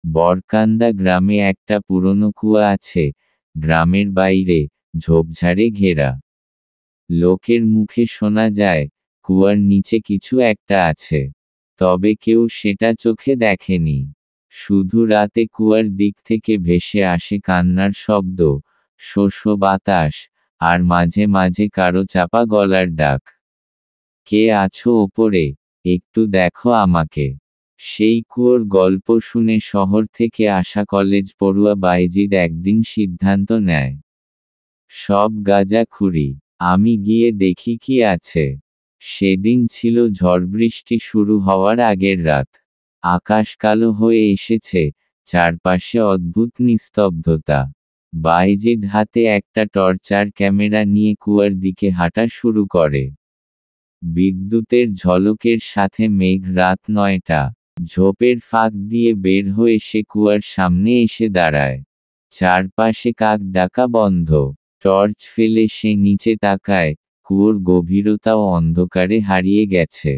বরকান্দা গ্রামে একটা পুরনো কুয়া আছে, গ্রামের বাইরে, ঝোপঝাড়ে ঘেরা। লোকের মুখে শোনা যায়, কুয়ার নিচে কিছু একটা আছে। তবে কেউ সেটা চোখে দেখেনি। শুধু রাতে কুয়ার দিক থেকে ভেসে আসে কান্নার শব্দ, শোষো বাতাস, আর মাঝে মাঝে কারো চাপা গলার ডাক। কে আছো ওপরে, একটু দেখো আমাকে। সেই কুয়োর গল্প শুনে শহর থেকে আসা কলেজ পড়ুয়া বাইজিদ একদিন সিদ্ধান্ত নেয়, সব গাঁজাখুরি, আমি গিয়ে দেখি কি আছে। সেদিন ছিল ঝড়বৃষ্টি শুরু হওয়ার আগের রাত। আকাশ কালো হয়ে এসেছে, চারপাশে অদ্ভুত নিস্তব্ধতা। বাইজিদ হাতে একটা টর্চার ক্যামেরা নিয়ে কুয়ার দিকে হাঁটা শুরু করে। বিদ্যুতের ঝলকের সাথে মেঘ। রাত ৯টা। ঝোপের ফাঁক দিয়ে বের হয়ে সে কুয়ার সামনে এসে দাঁড়ায়। চারপাশে কাক ডাকা বন্ধ। টর্চ ফেলে সে নিচে তাকায়, কুয়োর গভীরতাও অন্ধকারে হারিয়ে গেছে।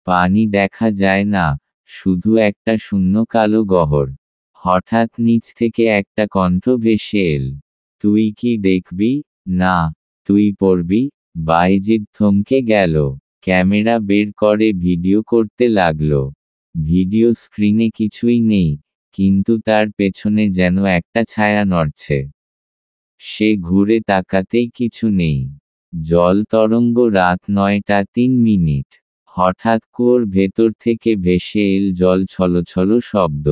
পানি দেখা যায় না, শুধু একটা শূন্য কালো গহ্বর। হঠাৎ নিচ থেকে একটা কণ্ঠ ভেসে এল, তুই কি দেখবি? না, তুই পড়বি। বাইজিদ থমকে গেল। ক্যামেরা বের করে ভিডিও করতে লাগলো। ভিডিও স্ক্রিনে কিছুই নেই, কিন্তু তার পেছনে যেন একটা ছায়া নড়ছে। সে ঘুরে তাকাতেই কিছু নেই। জল তরঙ্গ। রাত ৯টা ৩ মিনিট। হঠাৎ কুয়োর ভেতর থেকে ভেসে এল জল ছলছল শব্দ।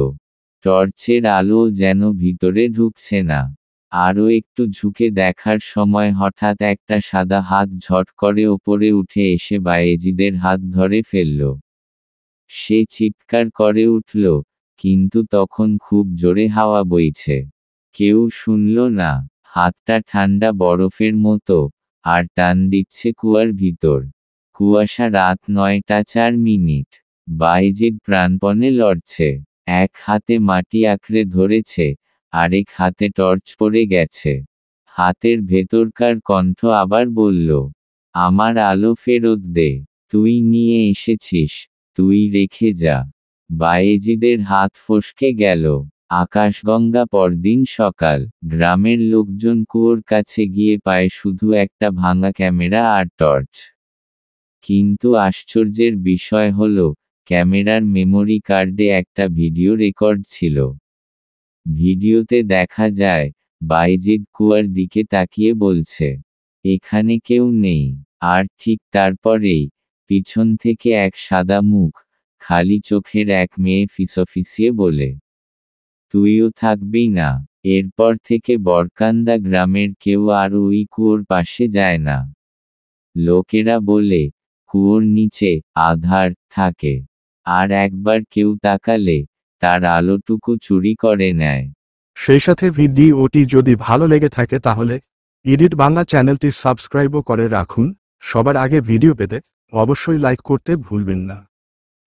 টর্চের আলো যেন ভিতরে ঢুকছে না। আরও একটু ঝুঁকে দেখার সময় হঠাৎ একটা সাদা হাত ঝট করে ওপরে উঠে এসে বায়েজিদের হাত ধরে ফেলল। সে চিৎকার করে উঠল, কিন্তু তখন খুব জোরে হাওয়া বইছে। কেউ শুনল না। হাতটা ঠান্ডা বরফের মতো, আর টান দিচ্ছে কুয়ার ভিতর। কুয়াশা। রাত ৯টা ৪ মিনিট। বাইজিদ প্রাণপণে লড়ছে। এক হাতে মাটি আঁকড়ে ধরেছে, আরেক হাতে টর্চ পড়ে গেছে। হাতের ভেতরকার কণ্ঠ আবার বলল, আমার আলো ফেরত দে। তুই নিয়ে এসেছিস, তুই রেখে যা। বায়েজিদের হাত ফসকে গেল। আকাশগঙ্গা। পরদিন সকাল। গ্রামের লোকজন কুয়োর কাছে গিয়ে পায় শুধু একটা ভাঙা ক্যামেরা আর টর্চ। কিন্তু আশ্চর্যের বিষয় হলো, ক্যামেরার মেমোরি কার্ডে একটা ভিডিও রেকর্ড ছিল। ভিডিওতে দেখা যায়, বাইজিদ কুয়ার দিকে তাকিয়ে বলছে, এখানে কেউ নেই। আর ঠিক তারপরেই, পিছন থেকে এক সাদা মুখ, খালি চোখের এক মেয়ে ফিসফিসিয়ে বলে, তুইও থাকবি না। এরপর থেকে বরকান্দা গ্রামের কেউ আর ওই কুয়োর পাশে যায় না। লোকেরা বলে, কুয়োর নিচে আঁধার থাকে, আর একবার কেউ তাকালে তার আলোটুকু চুরি করে নেয়। সেই সাথে ভিডিওটি যদি ভালো লেগে থাকে তাহলে এডিট বাংলা চ্যানেলটি সাবস্ক্রাইবও করে রাখুন। সবার আগে ভিডিও পেতে অবশ্যই লাইক করতে ভুলবেন না।